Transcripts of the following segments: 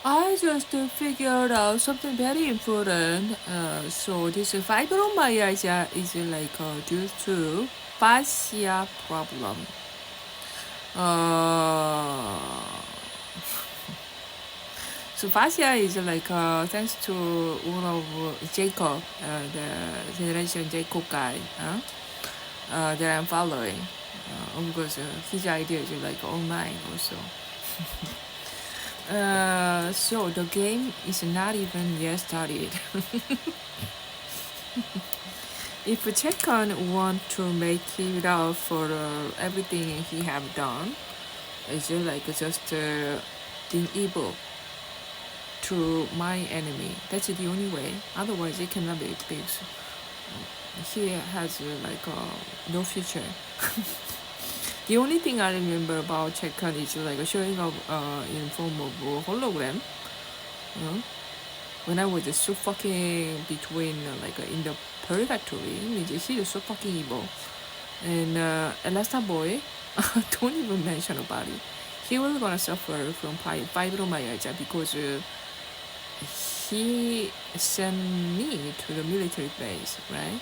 I just figured out something very important. So this fibromyalgia is due to fascia problem. Uh, so fascia is thanks to one of Jacob, the generation Jacob guy that I'm following. Of course, his idea is online also. So the game is not even yet started. If Chekan want to make it up for everything he have done, it's just being able to my enemy. That's the only way. Otherwise, it cannot be fixed. He has no future. The only thing I remember about Chekan is showing up in form of a hologram. When I was so fucking between in the purgatory, he's so fucking evil. And Elasta boy, don't even mention about it. He was gonna suffer from fibromyalgia because he sent me to the military base, right?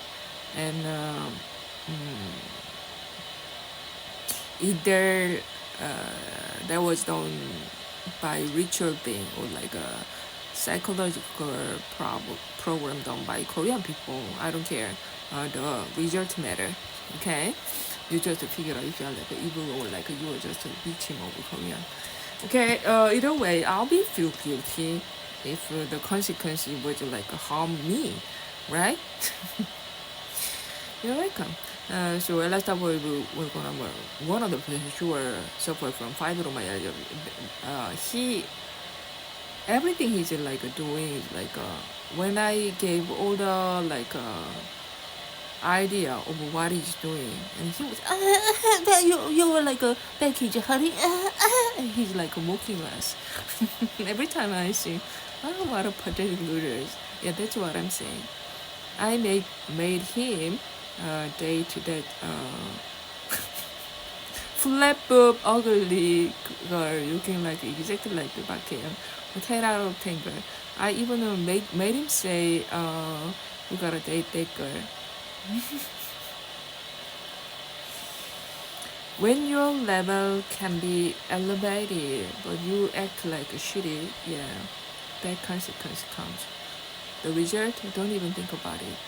And either that was done by ritual thing or a psychological program done by Korean people. I don't care. The result matter. Okay, you just figure out if you're evil or you are just a victim of Korean. Okay. Either way, I'll be feel guilty if the consequence would harm me, right? You're welcome. So last time we're gonna one of the patients who were suffer from fibromyalgia. He everything he's doing is when I gave all the idea of what he's doing, and he was you were a package, honey. And he's mocking us. Every time I see, oh, what a pathetic losers. Yeah, that's what I'm saying. I made him date that flat boob ugly girl looking exactly like the Baekhyun with head out of tangle. I even made him say you gotta date that girl. When your level can be elevated but you act like a shitty, yeah, bad consequence comes. The result, don't even think about it.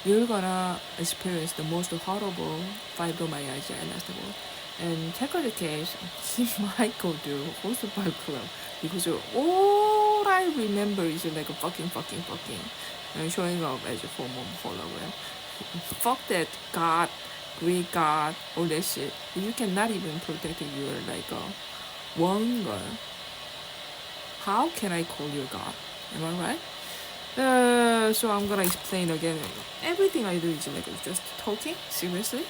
You're gonna experience the most horrible fibromyalgia and festival. And check out the case, he might go to Hospital Club because all I remember is a fucking and showing up as a form of hologram. Fuck that God, Greek God, all that shit. You cannot even protect your one girl. How can I call you God? Am I right? So I'm gonna explain again. Everything I do is just talking. Seriously,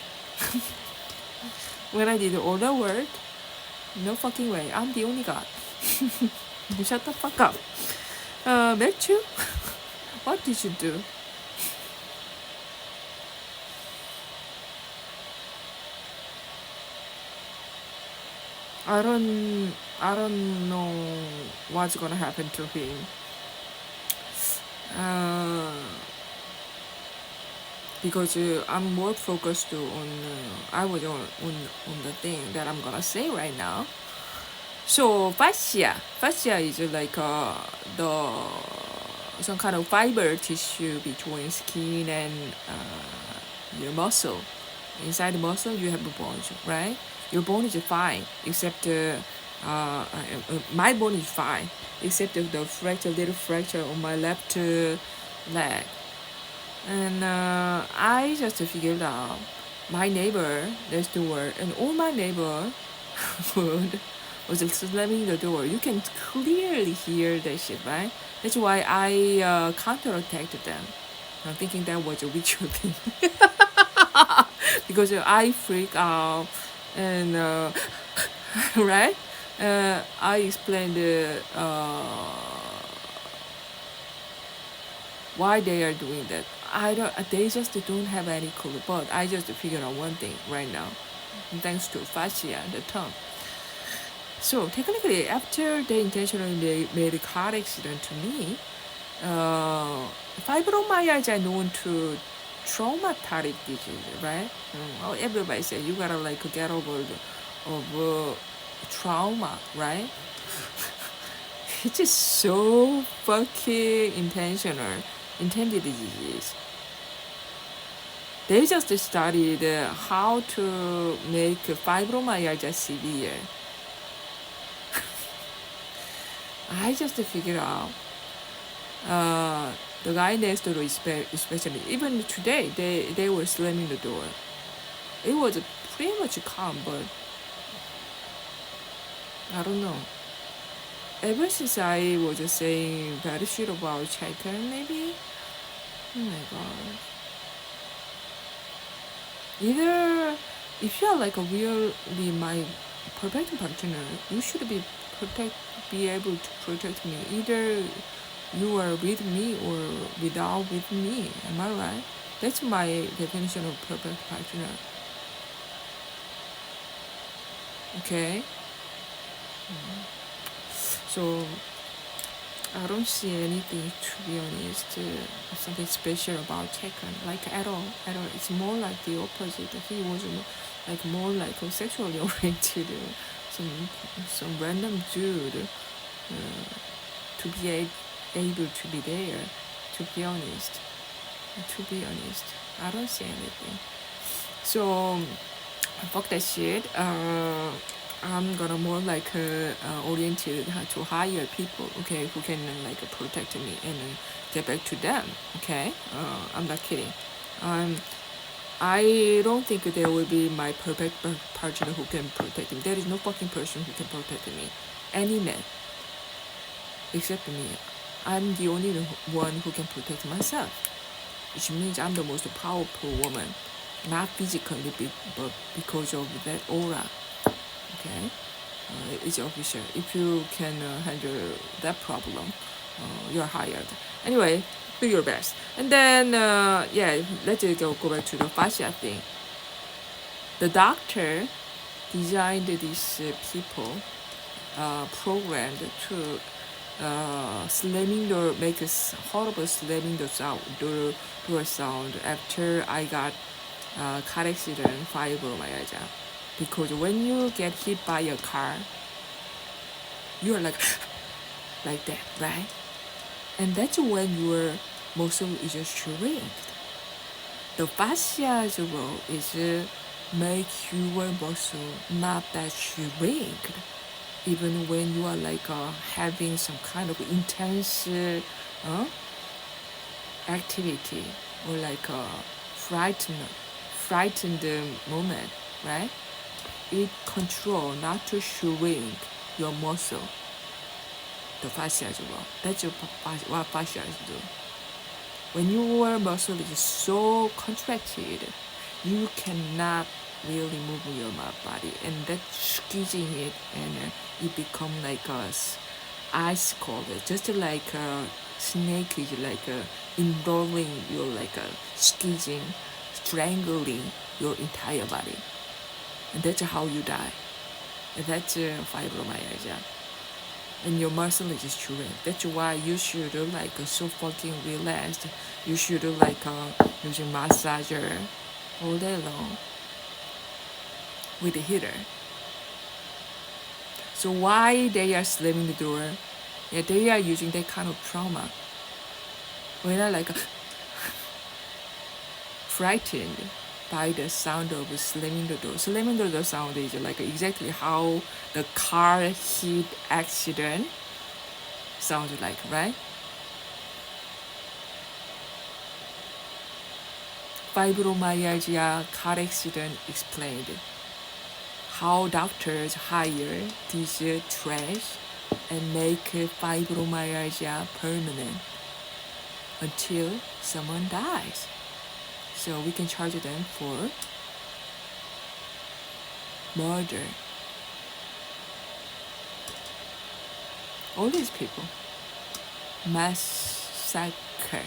when I did all the work, no fucking way. I'm the only god. Shut the fuck up. Matthew, what did you do? I don't know what's gonna happen to him. Uh, because I'm more focused on I was on the thing that I'm gonna say right now. So fascia is the some kind of fiber tissue between skin and your muscle. Inside the muscle you have the bones, right? Your bone is fine, except my bone is fine, except the little fracture on my left leg. And I just figured out my neighbor next door and all my neighbor would was slamming the door. You can clearly hear that shit, right? That's why I counterattacked them. I'm thinking that was a ritual thing. Because I freak out and right? I explained why they are doing that. I don't. They just don't have any clue. But I just figured out one thing right now, thanks to fascia, the tongue. So technically, after they intentionally made a car accident to me, fibromyalgia is known to traumatic disease, right? Everybody say you gotta like get over trauma, right? It's just so fucking intended disease. They just studied how to make fibromyalgia severe. I just figured out the guy next door, especially even today, they were slamming the door. It was pretty much calm, but I don't know. Ever since I was just saying bad shit about chicken, maybe. Oh my god. Either if you are like a really my perfect partner, you should be able to protect me. Either you are with me or without with me. Am I right? That's my definition of perfect partner. Okay. So I don't see anything, to be honest, something special about Tekken, like at all. It's more like the opposite. He was more like a sexually oriented, some random dude, to be able to be there. To be honest, I don't see anything. So fuck that shit. I'm gonna more like oriented to hire people, okay, who can like protect me and get back to them, okay. I'm not kidding. I don't think there will be my perfect partner who can protect me. There is no fucking person who can protect me, any man, except me. I'm the only one who can protect myself, which means I'm the most powerful woman, not physically, but because of that aura. Okay, it's official. If you can handle that problem, you're hired. Anyway, do your best. And then, let's go back to the fascia thing. The doctor designed these people programmed to make a horrible slamming door sound after I got car accident, fibromyalgia. Because when you get hit by a car, you're like like that, right? And that's when your muscle is shrinked. The fascia's role is make your muscle not that shrinked, even when you are like having some kind of intense activity or like a frightened moment, right? It control not to shrink your muscle. The fascia as well. That's what fascias do. When your muscle is so contracted, you cannot really move your body, and that's squeezing it, and it become like a ice cold, just like a snake is like involving your like squeezing, strangling your entire body. And that's how you die. And that's fibromyalgia. And your muscle is shrinking. That's why you should like so fucking relaxed. You should like using massager all day long with the heater. So why they are slamming the door? Yeah, they are using that kind of trauma. When I like frightened by the sound of slamming the door. Slamming the door sound is like exactly how the car hit accident sounds like, right? Fibromyalgia car accident explained how doctors hire this trash and make fibromyalgia permanent until someone dies. So we can charge them for murder. All these people. Massacre.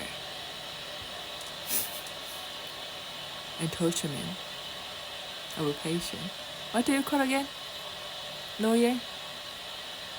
And torturement of a patient. What do you call again? Lawyer?